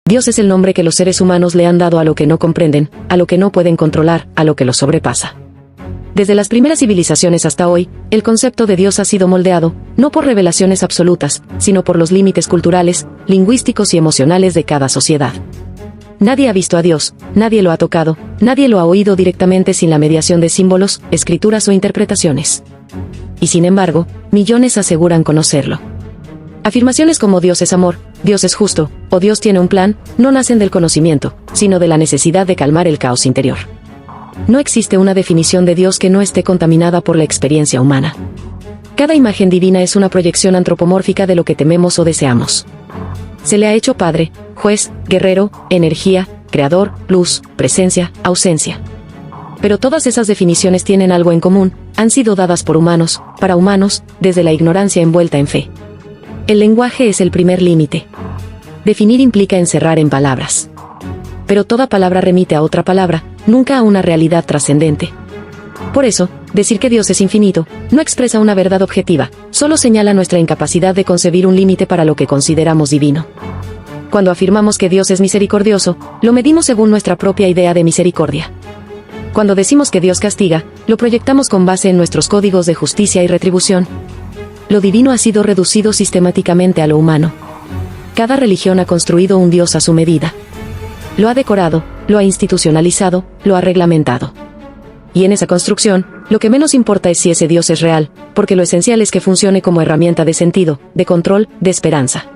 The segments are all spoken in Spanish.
Dios es el nombre que los seres humanos le han dado a lo que no comprenden, a lo que no pueden controlar, a lo que los sobrepasa. Desde las primeras civilizaciones hasta hoy, el concepto de Dios ha sido moldeado, no por revelaciones absolutas, sino por los límites culturales, lingüísticos y emocionales de cada sociedad. Nadie ha visto a Dios, nadie lo ha tocado, nadie lo ha oído directamente sin la mediación de símbolos, escrituras o interpretaciones. Y sin embargo, millones aseguran conocerlo. Afirmaciones como Dios es amor, Dios es justo, o Dios tiene un plan, no nacen del conocimiento, sino de la necesidad de calmar el caos interior. No existe una definición de Dios que no esté contaminada por la experiencia humana. Cada imagen divina es una proyección antropomórfica de lo que tememos o deseamos. Se le ha hecho padre, juez, guerrero, energía, creador, luz, presencia, ausencia. Pero todas esas definiciones tienen algo en común, han sido dadas por humanos, para humanos, desde la ignorancia envuelta en fe. El lenguaje es el primer límite. Definir implica encerrar en palabras. Pero toda palabra remite a otra palabra, nunca a una realidad trascendente. Por eso, decir que Dios es infinito, no expresa una verdad objetiva, solo señala nuestra incapacidad de concebir un límite para lo que consideramos divino. Cuando afirmamos que Dios es misericordioso, lo medimos según nuestra propia idea de misericordia. Cuando decimos que Dios castiga, lo proyectamos con base en nuestros códigos de justicia y retribución. Lo divino ha sido reducido sistemáticamente a lo humano. Cada religión ha construido un Dios a su medida. Lo ha decorado, lo ha institucionalizado, lo ha reglamentado. Y en esa construcción, lo que menos importa es si ese Dios es real, porque lo esencial es que funcione como herramienta de sentido, de control, de esperanza.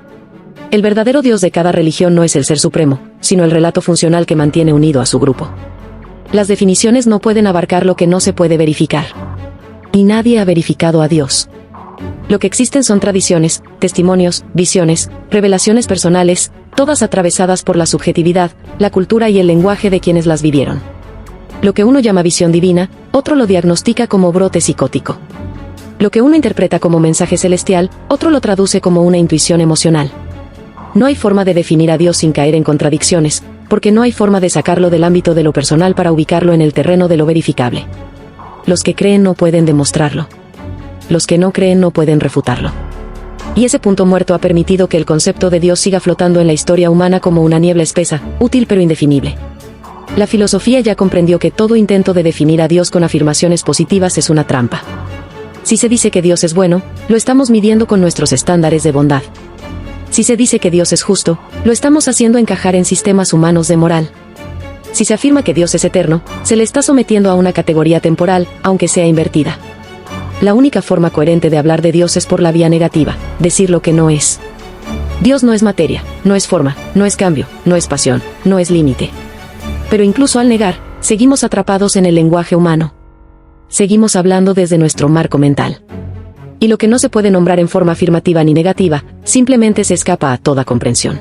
El verdadero Dios de cada religión no es el ser supremo, sino el relato funcional que mantiene unido a su grupo. Las definiciones no pueden abarcar lo que no se puede verificar. Y nadie ha verificado a Dios. Lo que existen son tradiciones, testimonios, visiones, revelaciones personales, todas atravesadas por la subjetividad, la cultura y el lenguaje de quienes las vivieron. Lo que uno llama visión divina, otro lo diagnostica como brote psicótico. Lo que uno interpreta como mensaje celestial, otro lo traduce como una intuición emocional. No hay forma de definir a Dios sin caer en contradicciones, porque no hay forma de sacarlo del ámbito de lo personal para ubicarlo en el terreno de lo verificable. Los que creen no pueden demostrarlo. Los que no creen no pueden refutarlo. Y ese punto muerto ha permitido que el concepto de Dios siga flotando en la historia humana como una niebla espesa, útil pero indefinible. La filosofía ya comprendió que todo intento de definir a Dios con afirmaciones positivas es una trampa. Si se dice que Dios es bueno, lo estamos midiendo con nuestros estándares de bondad. Si se dice que Dios es justo, lo estamos haciendo encajar en sistemas humanos de moral. Si se afirma que Dios es eterno, se le está sometiendo a una categoría temporal, aunque sea invertida. La única forma coherente de hablar de Dios es por la vía negativa, decir lo que no es. Dios no es materia, no es forma, no es cambio, no es pasión, no es límite. Pero incluso al negar, seguimos atrapados en el lenguaje humano. Seguimos hablando desde nuestro marco mental. Y lo que no se puede nombrar en forma afirmativa ni negativa, simplemente se escapa a toda comprensión.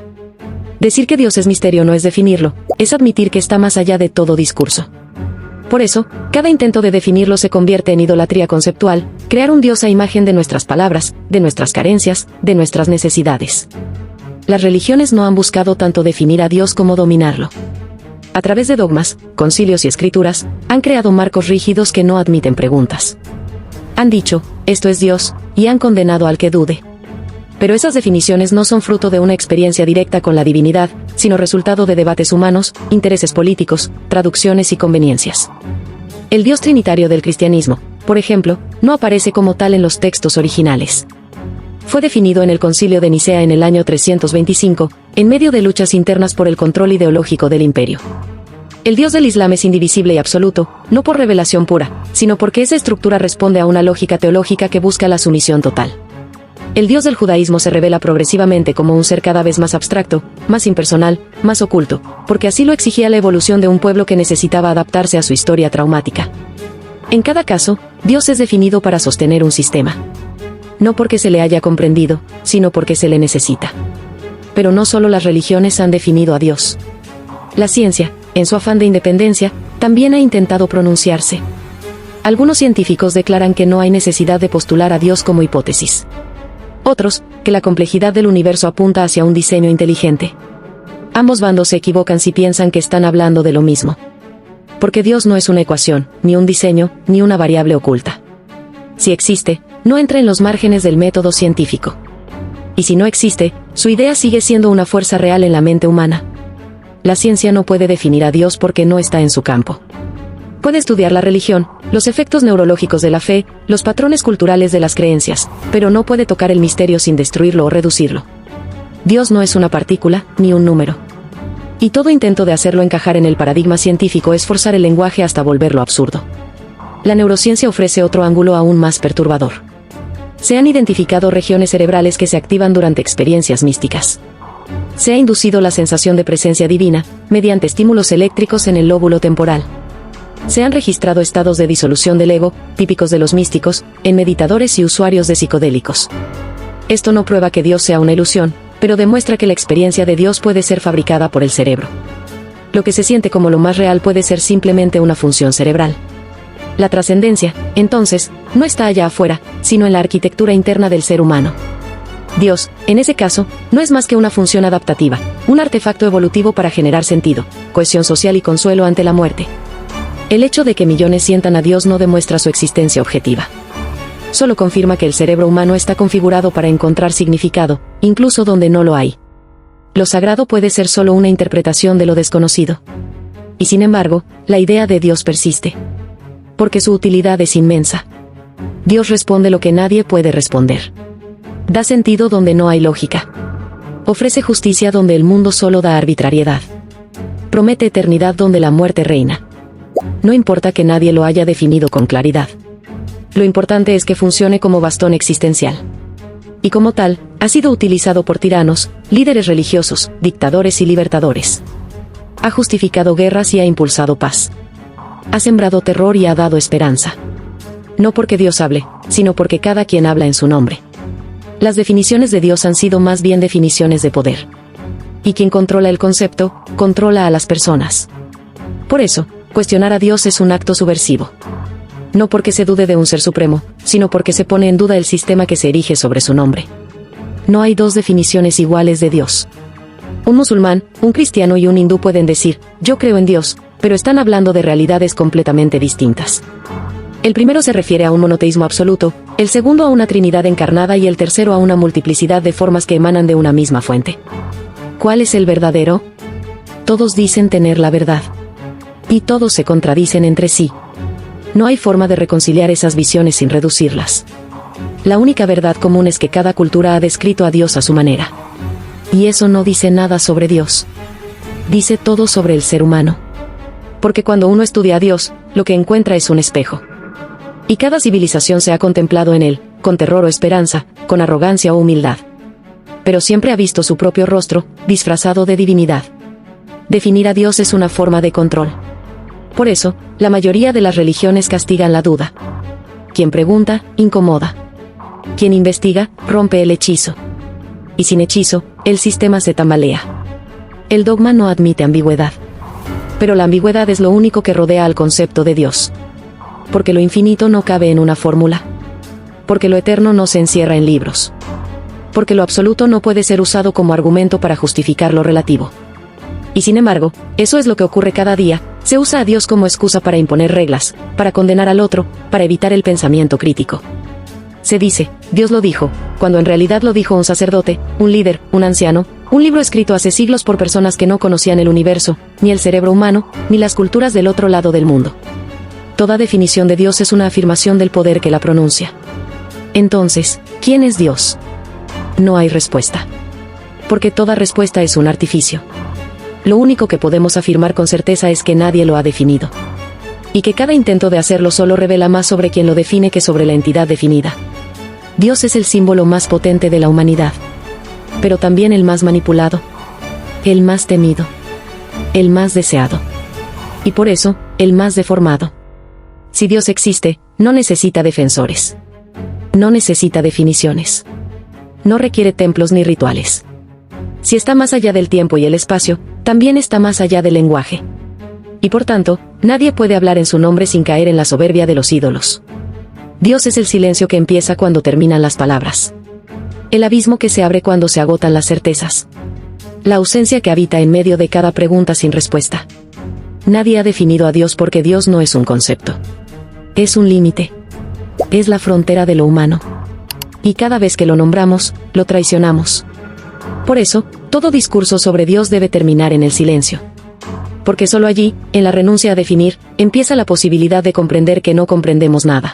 Decir que Dios es misterio no es definirlo, es admitir que está más allá de todo discurso. Por eso, cada intento de definirlo se convierte en idolatría conceptual, crear un Dios a imagen de nuestras palabras, de nuestras carencias, de nuestras necesidades. Las religiones no han buscado tanto definir a Dios como dominarlo. A través de dogmas, concilios y escrituras, han creado marcos rígidos que no admiten preguntas. Han dicho, esto es Dios, y han condenado al que dude. Pero esas definiciones no son fruto de una experiencia directa con la divinidad, sino resultado de debates humanos, intereses políticos, traducciones y conveniencias. El Dios trinitario del cristianismo, por ejemplo, no aparece como tal en los textos originales. Fue definido en el Concilio de Nicea en el año 325, en medio de luchas internas por el control ideológico del imperio. El Dios del Islam es indivisible y absoluto, no por revelación pura, sino porque esa estructura responde a una lógica teológica que busca la sumisión total. El Dios del judaísmo se revela progresivamente como un ser cada vez más abstracto, más impersonal, más oculto, porque así lo exigía la evolución de un pueblo que necesitaba adaptarse a su historia traumática. En cada caso, Dios es definido para sostener un sistema. No porque se le haya comprendido, sino porque se le necesita. Pero no solo las religiones han definido a Dios. La ciencia, en su afán de independencia, también ha intentado pronunciarse. Algunos científicos declaran que no hay necesidad de postular a Dios como hipótesis. Otros, que la complejidad del universo apunta hacia un diseño inteligente. Ambos bandos se equivocan si piensan que están hablando de lo mismo. Porque Dios no es una ecuación, ni un diseño, ni una variable oculta. Si existe, no entra en los márgenes del método científico. Y si no existe, su idea sigue siendo una fuerza real en la mente humana. la ciencia no puede definir a Dios porque no está en su campo. Puede estudiar la religión, los efectos neurológicos de la fe, los patrones culturales de las creencias, pero no puede tocar el misterio sin destruirlo o reducirlo. Dios no es una partícula, ni un número. Y todo intento de hacerlo encajar en el paradigma científico es forzar el lenguaje hasta volverlo absurdo. La neurociencia ofrece otro ángulo aún más perturbador. Se han identificado regiones cerebrales que se activan durante experiencias místicas. Se ha inducido la sensación de presencia divina, mediante estímulos eléctricos en el lóbulo temporal. Se han registrado estados de disolución del ego, típicos de los místicos, en meditadores y usuarios de psicodélicos. Esto no prueba que Dios sea una ilusión, pero demuestra que la experiencia de Dios puede ser fabricada por el cerebro. Lo que se siente como lo más real puede ser simplemente una función cerebral. La trascendencia, entonces, no está allá afuera, sino en la arquitectura interna del ser humano. Dios, en ese caso, no es más que una función adaptativa, un artefacto evolutivo para generar sentido, cohesión social y consuelo ante la muerte. El hecho de que millones sientan a Dios no demuestra su existencia objetiva. Solo confirma que el cerebro humano está configurado para encontrar significado, incluso donde no lo hay. Lo sagrado puede ser solo una interpretación de lo desconocido. Y sin embargo, la idea de Dios persiste. Porque su utilidad es inmensa. Dios responde lo que nadie puede responder. Da sentido donde no hay lógica. Ofrece justicia donde el mundo solo da arbitrariedad. Promete eternidad donde la muerte reina. No importa que nadie lo haya definido con claridad. Lo importante es que funcione como bastón existencial. Y como tal, ha sido utilizado por tiranos, líderes religiosos, dictadores y libertadores. Ha justificado guerras y ha impulsado paz. Ha sembrado terror y ha dado esperanza. No porque Dios hable, sino porque cada quien habla en su nombre. Las definiciones de Dios han sido más bien definiciones de poder. Y quien controla el concepto, controla a las personas. Por eso, cuestionar a Dios es un acto subversivo. No porque se dude de un ser supremo, sino porque se pone en duda el sistema que se erige sobre su nombre. No hay dos definiciones iguales de Dios. Un musulmán, un cristiano y un hindú pueden decir, yo creo en Dios, pero están hablando de realidades completamente distintas. El primero se refiere a un monoteísmo absoluto, el segundo a una trinidad encarnada y el tercero a una multiplicidad de formas que emanan de una misma fuente. ¿Cuál es el verdadero? Todos dicen tener la verdad. Y todos se contradicen entre sí. No hay forma de reconciliar esas visiones sin reducirlas. La única verdad común es que cada cultura ha descrito a Dios a su manera. Y eso no dice nada sobre Dios. Dice todo sobre el ser humano. Porque cuando uno estudia a Dios, lo que encuentra es un espejo. Y cada civilización se ha contemplado en él, con terror o esperanza, con arrogancia o humildad. Pero siempre ha visto su propio rostro, disfrazado de divinidad. Definir a Dios es una forma de control. Por eso, la mayoría de las religiones castigan la duda. Quien pregunta, incomoda. Quien investiga, rompe el hechizo. Y sin hechizo, el sistema se tambalea. El dogma no admite ambigüedad. Pero la ambigüedad es lo único que rodea al concepto de Dios. Porque lo infinito no cabe en una fórmula. Porque lo eterno no se encierra en libros. Porque lo absoluto no puede ser usado como argumento para justificar lo relativo. Y sin embargo, eso es lo que ocurre cada día, se usa a Dios como excusa para imponer reglas, para condenar al otro, para evitar el pensamiento crítico. Se dice, Dios lo dijo, cuando en realidad lo dijo un sacerdote, un líder, un anciano, un libro escrito hace siglos por personas que no conocían el universo, ni el cerebro humano, ni las culturas del otro lado del mundo. Toda definición de Dios es una afirmación del poder que la pronuncia. Entonces, ¿quién es Dios? No hay respuesta. Porque toda respuesta es un artificio. Lo único que podemos afirmar con certeza es que nadie lo ha definido. Y que cada intento de hacerlo solo revela más sobre quien lo define que sobre la entidad definida. Dios es el símbolo más potente de la humanidad. Pero también el más manipulado. El más temido. El más deseado. Y por eso, el más deformado. Si Dios existe, no necesita defensores. No necesita definiciones. No requiere templos ni rituales. Si está más allá del tiempo y el espacio, también está más allá del lenguaje. Y por tanto, nadie puede hablar en su nombre sin caer en la soberbia de los ídolos. Dios es el silencio que empieza cuando terminan las palabras. El abismo que se abre cuando se agotan las certezas. La ausencia que habita en medio de cada pregunta sin respuesta. Nadie ha definido a Dios porque Dios no es un concepto. Es un límite. Es la frontera de lo humano. Y cada vez que lo nombramos, lo traicionamos. Por eso, todo discurso sobre Dios debe terminar en el silencio. porque solo allí, en la renuncia a definir, empieza la posibilidad de comprender que no comprendemos nada.